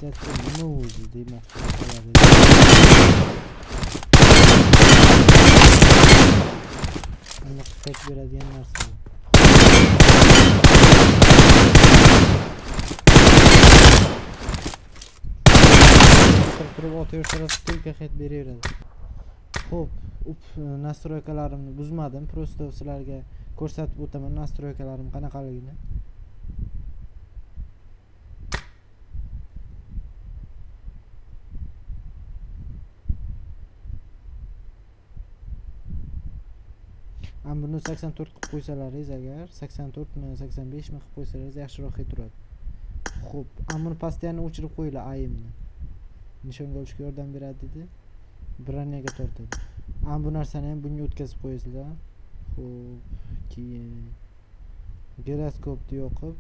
vaziyatda nima o'zi demoqchi. Aniq tek beradigan narsa. Turib o'tayotganlar tulka xet beraveradi. Xo'p, nastroykalarimni buzmadim. Prosto sizlarga ko'rsatib o'taman nastroykalarim qanaqaligini. Buni 84 qilib qo'ysalaringiz agar 84 mi 85 mi qilib qo'ysalaringiz yaxshiroq turadi. Xo'p, buni pastdan o'chirib qo'yinglar ayimni. Nishonga olishga yordam beradi dedi. Branaga tortadi. Bu narsani ham bunga o'tkazib qo'yasizlar. Xo'p, keyin giroskopni yoqib,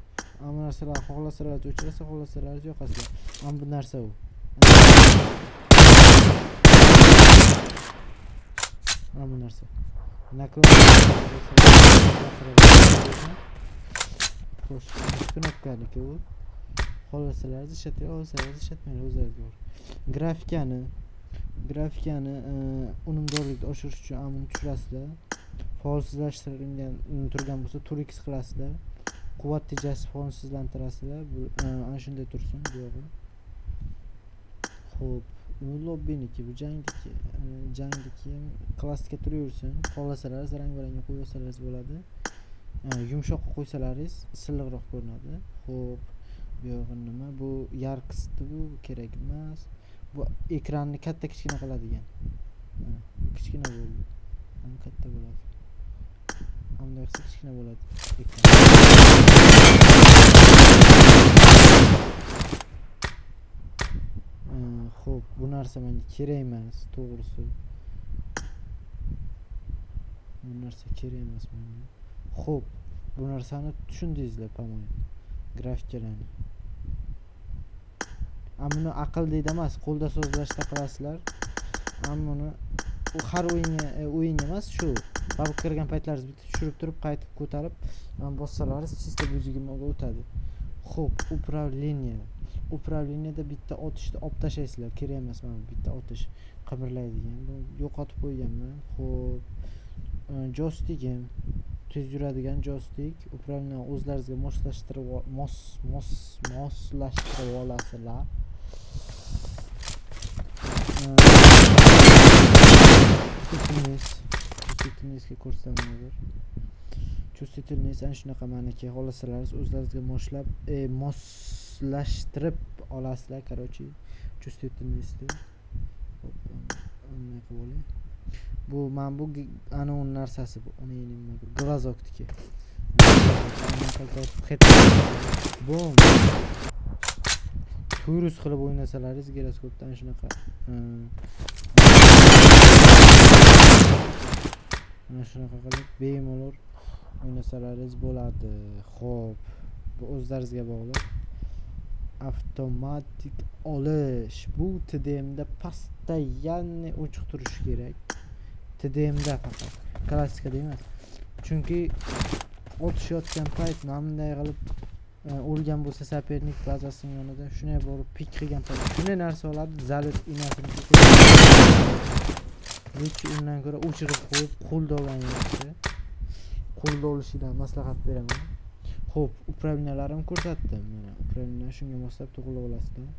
bu narsalarni xohlasangiz o'chirasiz, xohlasangiz yoqasizlar. Bu narsa u. Bu narsa. Xo'sh, knopkaniki u. Xohlasangiz ishlatib olsangiz ishlatmaysiz o'zingizga. Grafikani unumdorlikni oshirish uchun buni tushirasizlar. Faolsizlashtirilgan turgan bo'lsa 4x qilasizlar. Quvvat tejasi faolsizlantirasizlar. Bu ana shunday tursin bu yo'g'i. Xo'p, lobbiniki bu jangdiki klassika turaversin. Xohlasangiz rang-barangga qo'ysalar bo'ladi. Yumshoq qo'ysalaringiz silliqroq ko'rinadi. Xo'p, bu yo'g'i nima? Bu yarqisdi, bu kerak emas. Bu ekranni katta kichkina qiladigan. Kichkina bo'ldi. Katta bo'ladi. Bunday qilsa kichkina bo'ladi. Xo'p, bu narsa menga kerak emas, to'g'risi. Bu narsa kerak emas menga. Xo'p, bu narsani tushundingizlar, по-моему. Grafikalarni. Buni aql deydi emas, qo'lda so'zlashda qilasizlar. Buni u har o'yin emas, shu. Babak kirgan paytlaringiz bitta tushirib turib, qaytib ko'tarib, bossalaringiz chista buzigimga o'tadi. Xo'p, upravleniyada bitta otishni olib tashlaysizlar. Kerak emas mana bitta otish qimirlaydigan. Bu yo'qotib qo'yganman. Xo'p, joystikim tez yuradigan joystik. Upravleniyani o'zlaringizga moslashtirib olasizlar. Chustительностьga ko'rsataman hozir. Chustительность ana shunaqa maniki. Xohlasangiz o'zlaringizga moslashtirib olasizlar, короче. Chustительностьni. Hop, uni qilib oling. Bu men bu ana uni narsasi bu. Uni nima bu? Glazokniki. Bom. Turus qilib o'ynasalaringiz giroskopdan shunaqa. Mana shunaqa qilib bemalol o'ynasalaringiz bo'ladi. Xo'p, bu o'zlaringizga bog'liq. Avtomatik olish. Bu TDMda pastda yana ochiq turishi kerak. TDMda faqat. Klassikada emas. Chunki otishayotgan payt bunday qilib o'lgan bo'lsa sopernik bazasining yonida shunday borib pik qilgan payt shunday narsa oladi, zalit inasini lekin undan ko'ra o'chirib qo'yib qo'lda olgan yaxshi. Qo'lda olishingdan maslahat beraman. Xo'p, upravleniyalarni ko'rsatdim. Mana upravleniya shunga moslab to'g'rilab olasizlar.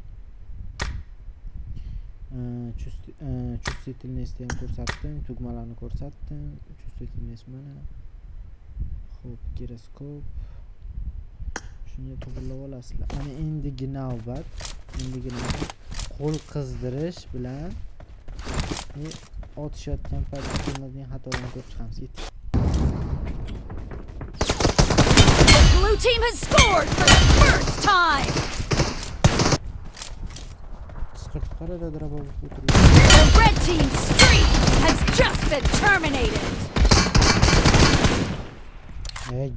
Chustительностьni ham ko'rsatdim, tugmalarni ko'rsatdim. Chustительность mana. Xo'p, giroskop. Shunga to'g'rilab olasizlar. Mana endigi navbat qo'l qizdirish bilan otishayotgan paytda qilinadigan xatolarni ko'rib chiqamiz. Blue team has scored for the first time. The red team's streak has just been terminated.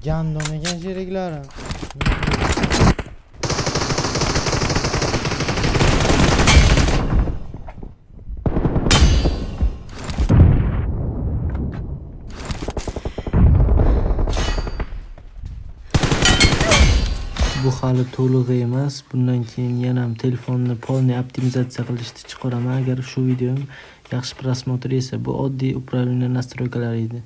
Gandon ekan sheriklarim. Bu hali to'liq emas. Bundan keyin yana ham telefonni polniy optimizatsiya qilishni chiqaraman. Agar shu videom yaxshi prosmotr esa, bu oddiy управление настройкалari edi.